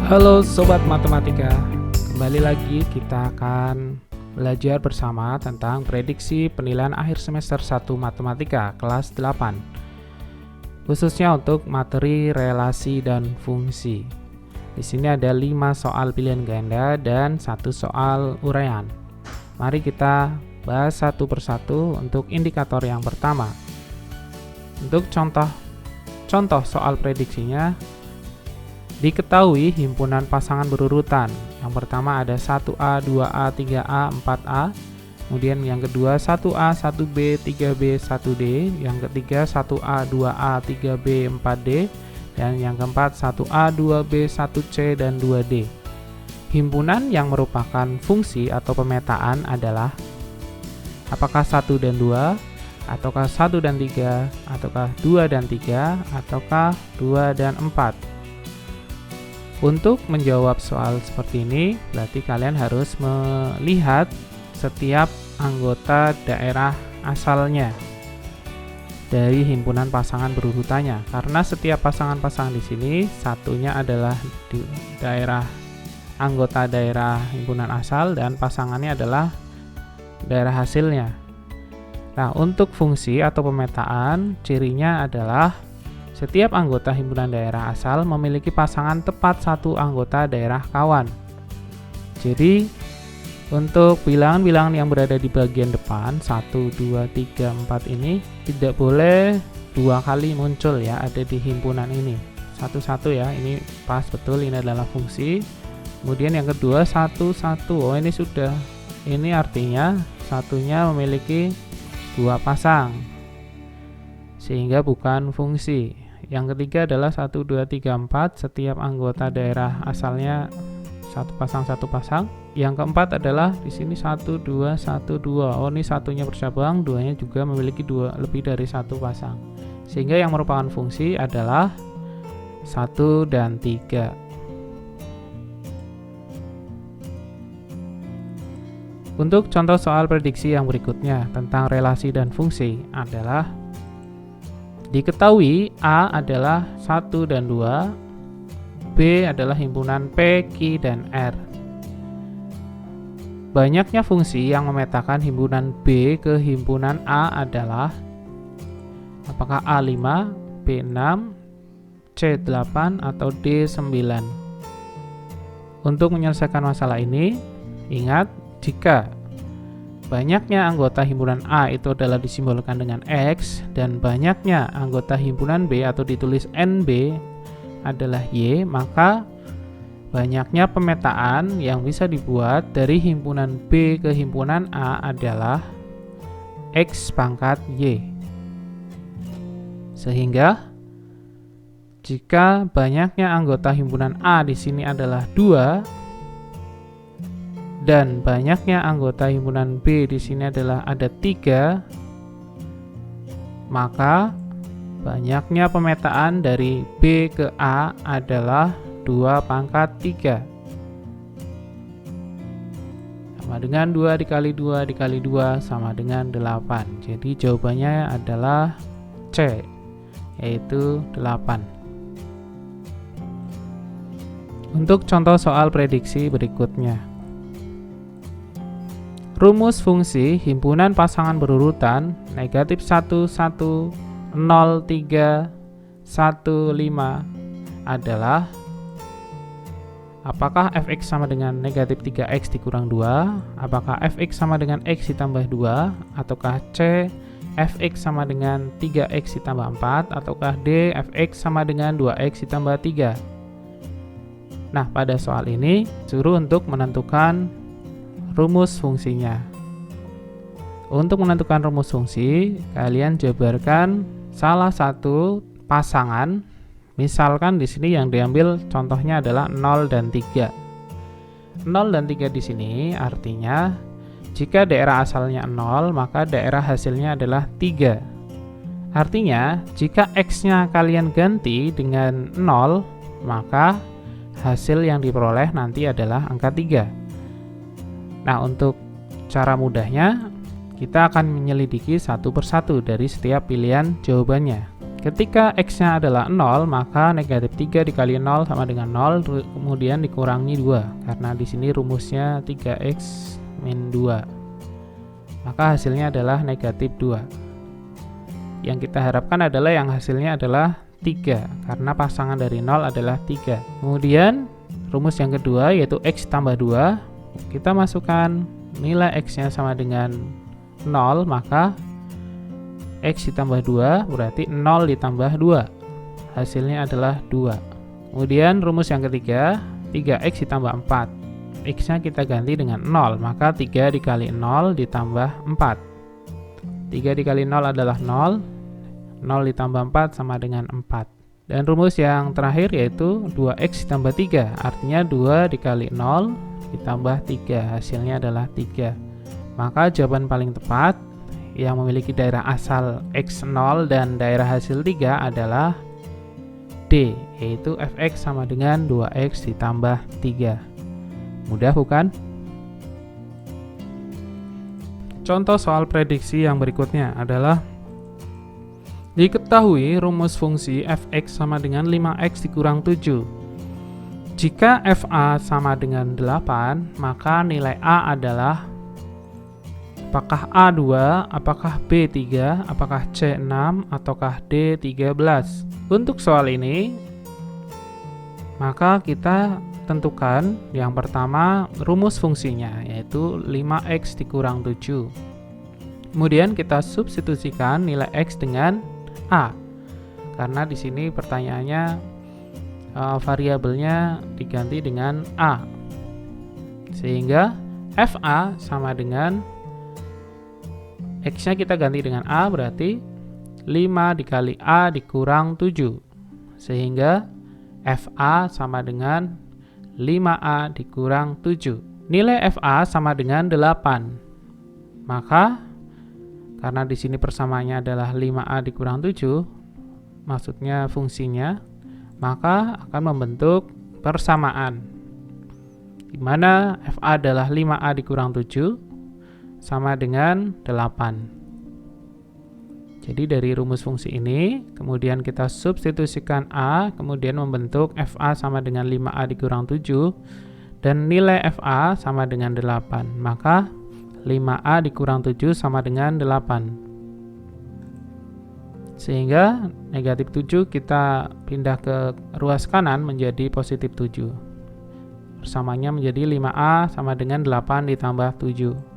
Halo Sobat Matematika, kembali lagi kita akan belajar bersama tentang prediksi penilaian akhir semester 1 Matematika kelas 8, khususnya untuk materi relasi dan fungsi. Di sini ada 5 soal pilihan ganda dan 1 soal uraian. Mari kita bahas satu persatu untuk indikator yang pertama. Untuk contoh soal prediksinya, diketahui himpunan pasangan berurutan. Yang pertama ada 1A, 2A, 3A, 4A. Kemudian yang kedua 1A, 1B, 3B, 1D. Yang ketiga 1A, 2A, 3B, 4D. Dan yang keempat 1A, 2B, 1C, dan 2D. Himpunan yang merupakan fungsi atau pemetaan adalah apakah 1 dan 2, ataukah 1 dan 3, ataukah 2 dan 3, ataukah 2 dan 4. Untuk menjawab soal seperti ini, berarti kalian harus melihat setiap anggota daerah asalnya dari himpunan pasangan berurutannya. Karena setiap pasangan-pasangan di sini satunya adalah di anggota daerah himpunan asal dan pasangannya adalah daerah hasilnya. Nah, untuk fungsi atau pemetaan, cirinya adalah setiap anggota himpunan daerah asal memiliki pasangan tepat satu anggota daerah kawan. Jadi, untuk bilangan-bilangan yang berada di bagian depan 1, 2, 3, 4 ini tidak boleh 2 kali muncul ya, ada di himpunan ini. Satu-satu ya, ini pas betul, ini adalah fungsi. Kemudian yang kedua 1, 1. Oh, ini sudah. Ini artinya satunya memiliki 2 pasang, sehingga bukan fungsi. Yang ketiga adalah 1, 2, 3, 4. Setiap anggota daerah asalnya satu pasang. Yang keempat adalah di sini 1, 2, 1, 2. Oh, ini satunya bercabang, duanya juga memiliki lebih dari 1 pasang. Sehingga yang merupakan fungsi adalah 1 dan 3. Untuk contoh soal prediksi yang berikutnya tentang relasi dan fungsi adalah diketahui A adalah 1 dan 2, B adalah himpunan P, Q, dan R. Banyaknya fungsi yang memetakan himpunan B ke himpunan A adalah apakah A5, B6, C8, atau D9. Untuk menyelesaikan masalah ini, ingat jika banyaknya anggota himpunan A itu adalah disimbolkan dengan X dan banyaknya anggota himpunan B atau ditulis NB adalah Y, maka banyaknya pemetaan yang bisa dibuat dari himpunan B ke himpunan A adalah X pangkat Y. Sehingga jika banyaknya anggota himpunan A di sini adalah 2 dan banyaknya anggota himpunan B di sini adalah ada 3, maka banyaknya pemetaan dari B ke A adalah 2 pangkat 3. Sama dengan 2 dikali 2 dikali 2 sama dengan 8. Jadi jawabannya adalah C, yaitu 8. Untuk contoh soal prediksi berikutnya. Rumus fungsi himpunan pasangan berurutan negatif 1, 1, 0, 3, 1, 5 adalah apakah fx sama dengan negatif 3x dikurang 2, apakah fx sama dengan x ditambah 2, ataukah c fx sama dengan 3x ditambah 4, ataukah d fx sama dengan 2x ditambah 3. Nah, pada soal ini suruh untuk menentukan rumus fungsinya. Untuk menentukan rumus fungsi, kalian jabarkan salah satu pasangan. Misalkan di sini yang diambil contohnya adalah 0 dan 3. 0 dan 3 di sini artinya jika daerah asalnya 0, maka daerah hasilnya adalah 3. Artinya, jika X-nya kalian ganti dengan 0, maka hasil yang diperoleh nanti adalah angka 3. Nah, untuk cara mudahnya, kita akan menyelidiki satu persatu dari setiap pilihan jawabannya. Ketika X-nya adalah 0, maka negatif 3 dikali 0 sama dengan 0, kemudian dikurangi 2. Karena di sini rumusnya 3X min 2. Maka hasilnya adalah negatif 2. Yang kita harapkan adalah yang hasilnya adalah 3, karena pasangan dari 0 adalah 3. Kemudian rumus yang kedua yaitu X tambah 2. Kita masukkan nilai X-nya sama dengan 0, maka X ditambah 2 berarti 0 ditambah 2. Hasilnya adalah 2. Kemudian rumus yang ketiga, 3X ditambah 4. X-nya kita ganti dengan 0, maka 3 dikali 0 ditambah 4. 3 dikali 0 adalah 0, 0 ditambah 4 sama dengan 4. Dan rumus yang terakhir yaitu 2X ditambah 3, artinya 2 dikali 0 ditambah 3, hasilnya adalah 3. Maka jawaban paling tepat yang memiliki daerah asal X0 dan daerah hasil 3 adalah D, yaitu fx sama dengan 2x ditambah 3. Mudah bukan? Contoh soal prediksi yang berikutnya adalah diketahui rumus fungsi fx sama dengan 5x dikurang 7. Jika fa sama dengan 8, maka nilai a adalah apakah A2, apakah B3, apakah C6, ataukah D13. Untuk soal ini, maka kita tentukan yang pertama rumus fungsinya, yaitu 5x dikurang 7. Kemudian kita substitusikan nilai x dengan A. Karena di sini pertanyaannya variabelnya diganti dengan A. Sehingga FA sama dengan X-nya kita ganti dengan A, berarti 5 dikali A dikurang 7. Sehingga FA sama dengan 5A dikurang 7. Nilai FA sama dengan 8. Maka, karena di sini persamaannya adalah 5A dikurang 7, maksudnya fungsinya, maka akan membentuk persamaan. Di mana FA adalah 5A dikurang 7, sama dengan 8. Jadi dari rumus fungsi ini, kemudian kita substitusikan A, kemudian membentuk FA sama dengan 5A dikurang 7, dan nilai FA sama dengan 8. Maka 5A dikurang 7 sama dengan 8. Sehingga negatif 7 kita pindah ke ruas kanan menjadi positif 7. Persamanya menjadi 5A sama dengan 8 ditambah 7.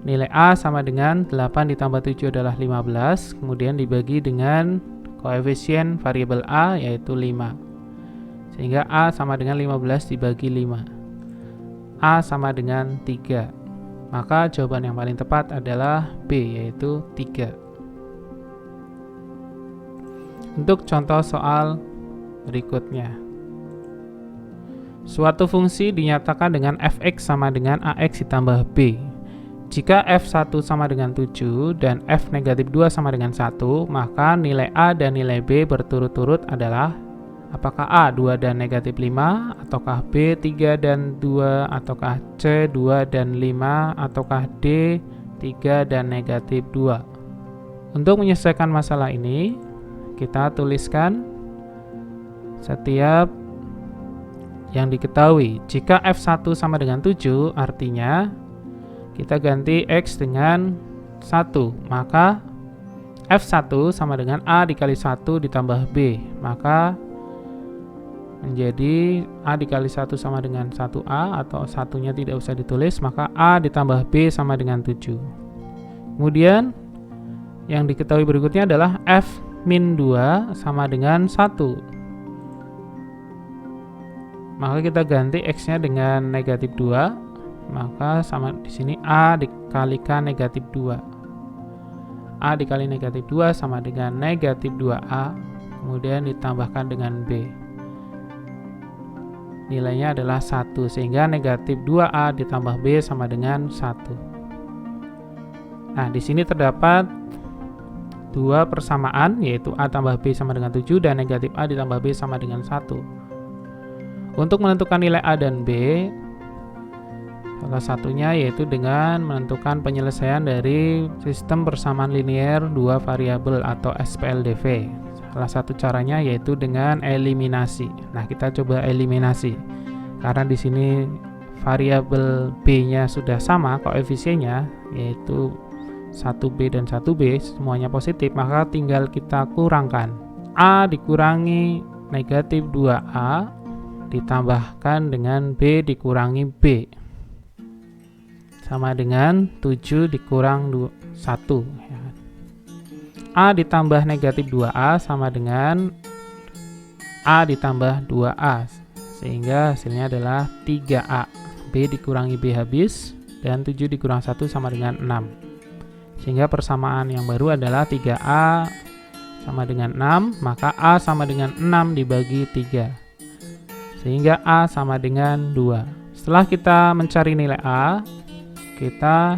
Nilai A sama dengan 8 ditambah 7 adalah 15, kemudian dibagi dengan koefisien variabel A yaitu 5. Sehingga A sama dengan 15 dibagi 5. A sama dengan 3. Maka jawaban yang paling tepat adalah B, yaitu 3. Untuk contoh soal berikutnya. Suatu fungsi dinyatakan dengan fx sama dengan ax ditambah b. Jika f1 sama dengan 7 dan f negatif 2 sama dengan 1, maka nilai a dan nilai b berturut-turut adalah apakah a 2 dan negatif 5, ataukah b 3 dan 2, ataukah c 2 dan 5, ataukah d 3 dan negatif 2. Untuk menyelesaikan masalah ini, kita tuliskan setiap yang diketahui. Jika f1 sama dengan 7, artinya kita ganti x dengan 1, maka f1 sama dengan a dikali 1 ditambah b, maka menjadi a dikali 1 sama dengan 1a, atau satunya tidak usah ditulis, maka a ditambah b sama dengan 7. Kemudian yang diketahui berikutnya adalah f min 2 sama dengan 1, maka kita ganti x-nya dengan negatif 2, maka sama di sini a dikalikan negatif 2. A dikali negatif 2 sama dengan negatif 2a, kemudian ditambahkan dengan b. Nilainya adalah 1, sehingga negatif 2a ditambah b sama dengan 1. Nah, di sini terdapat dua persamaan, yaitu a tambah b sama dengan 7 dan negatif a ditambah b sama dengan 1. Untuk menentukan nilai a dan b, Salah satunya yaitu dengan menentukan penyelesaian dari sistem persamaan linear dua variabel atau SPLDV. Salah satu caranya yaitu dengan eliminasi. Nah, kita coba eliminasi. Karena di sini variabel B-nya sudah sama koefisiennya, yaitu 1B dan 1B semuanya positif, maka tinggal kita kurangkan. A dikurangi negatif 2A ditambahkan dengan B dikurangi B sama dengan 7 dikurang 1. A ditambah negatif 2A sama dengan A ditambah 2A, sehingga hasilnya adalah 3A. B dikurangi B habis, dan 7 dikurang 1 sama dengan 6. Sehingga persamaan yang baru adalah 3A sama dengan 6, maka A sama dengan 6 dibagi 3. Sehingga A sama dengan 2. Setelah kita mencari nilai A, kita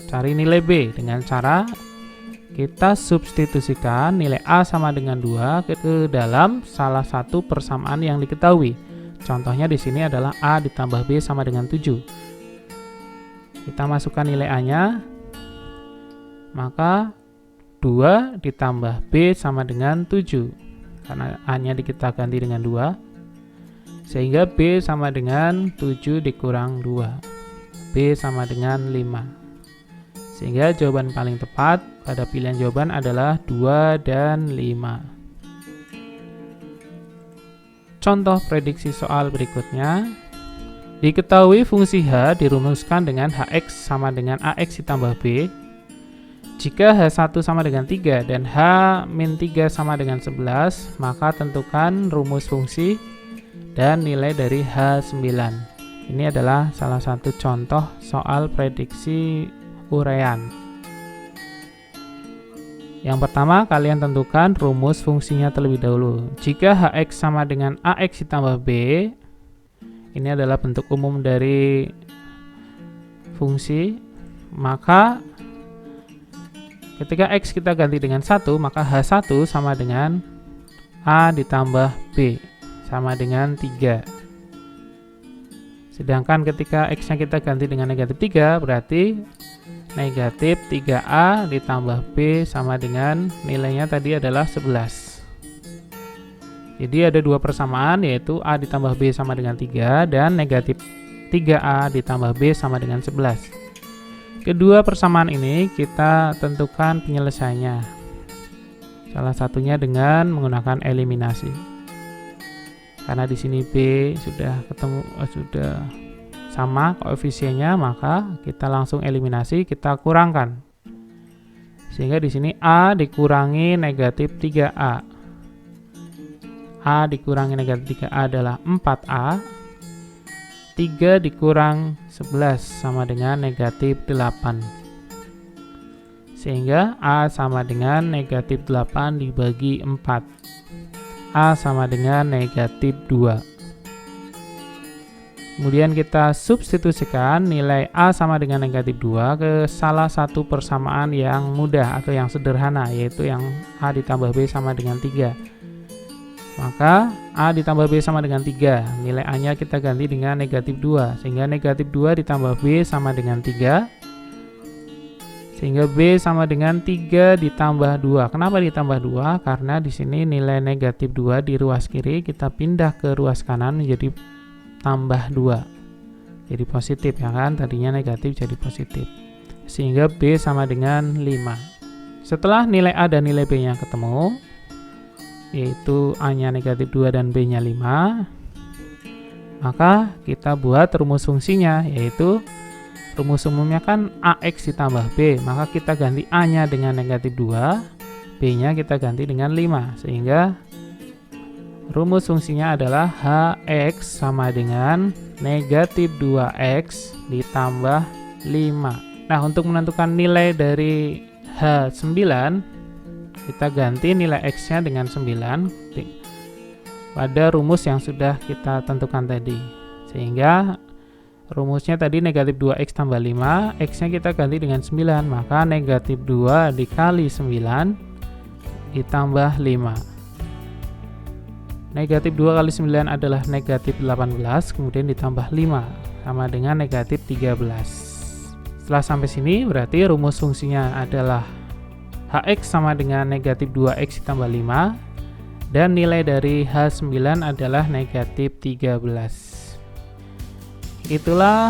cari nilai B dengan cara kita substitusikan nilai A sama dengan 2 ke dalam salah satu persamaan yang diketahui. Contohnya di sini adalah A ditambah B sama dengan 7. Kita masukkan nilai A-nya, maka 2 ditambah B sama dengan 7. Karena A-nya kita ganti dengan 2, sehingga B sama dengan 7 dikurang 2. B sama dengan 5. Sehingga jawaban paling tepat pada pilihan jawaban adalah 2 dan 5. Contoh prediksi soal berikutnya. Diketahui fungsi H dirumuskan dengan Hx sama dengan Ax ditambah B. Jika H1 sama dengan 3 dan H-3 sama dengan 11, maka tentukan rumus fungsi dan nilai dari H9. Ini adalah salah satu contoh soal prediksi uraian. Yang pertama, kalian tentukan rumus fungsinya terlebih dahulu. Jika Hx sama dengan Ax ditambah B, ini adalah bentuk umum dari fungsi, maka ketika X kita ganti dengan 1, maka H1 sama dengan A ditambah B, sama dengan 3. Sedangkan ketika X-nya kita ganti dengan negatif 3, berarti negatif 3A ditambah B sama dengan nilainya tadi adalah 11. Jadi ada dua persamaan, yaitu A ditambah B sama dengan 3 dan negatif 3A ditambah B sama dengan 11. Kedua persamaan ini kita tentukan penyelesaiannya. Salah satunya dengan menggunakan eliminasi. Karena di sini B sudah sudah sama koefisiennya, maka kita langsung eliminasi, kita kurangkan. Sehingga di sini A dikurangi negatif 3A. A dikurangi negatif 3A adalah 4A. 3 dikurang 11 sama dengan negatif 8. Sehingga A sama dengan negatif 8 dibagi 4. A sama dengan negatif 2. Kemudian kita substitusikan nilai A sama dengan negatif 2 ke salah satu persamaan yang mudah atau yang sederhana, yaitu yang A ditambah B sama dengan 3. Maka A ditambah B sama dengan 3, nilai A-nya kita ganti dengan negatif 2, sehingga negatif 2 ditambah B sama dengan 3, sehingga B sama dengan 3 ditambah 2. Kenapa ditambah 2? Karena di sini nilai negatif 2 di ruas kiri kita pindah ke ruas kanan menjadi tambah 2. Jadi positif, ya kan? Tadinya negatif jadi positif. Sehingga B sama dengan 5. Setelah nilai A dan nilai B-nya ketemu, yaitu A-nya negatif 2 dan B-nya 5, maka kita buat rumus fungsinya, yaitu rumus umumnya kan Ax ditambah B, maka kita ganti A-nya dengan negatif 2, B-nya kita ganti dengan 5, sehingga rumus fungsinya adalah Hx sama dengan negatif 2x ditambah 5. Nah, untuk menentukan nilai dari H9, kita ganti nilai X-nya dengan 9 pada rumus yang sudah kita tentukan tadi. Sehingga rumusnya tadi negatif 2x tambah 5, X-nya kita ganti dengan 9, maka negatif 2 dikali 9 ditambah 5. Negatif 2 kali 9 adalah negatif 18, kemudian ditambah 5. sama dengan negatif 13. Setelah sampai sini berarti rumus fungsinya adalah Hx sama dengan negatif 2x ditambah 5 dan nilai dari H9 adalah negatif 13. Itulah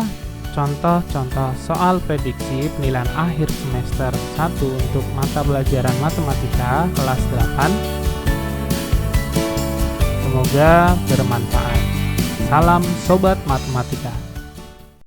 contoh-contoh soal prediksi penilaian akhir semester 1 untuk mata pelajaran matematika kelas 8. Semoga bermanfaat. Salam Sobat Matematika.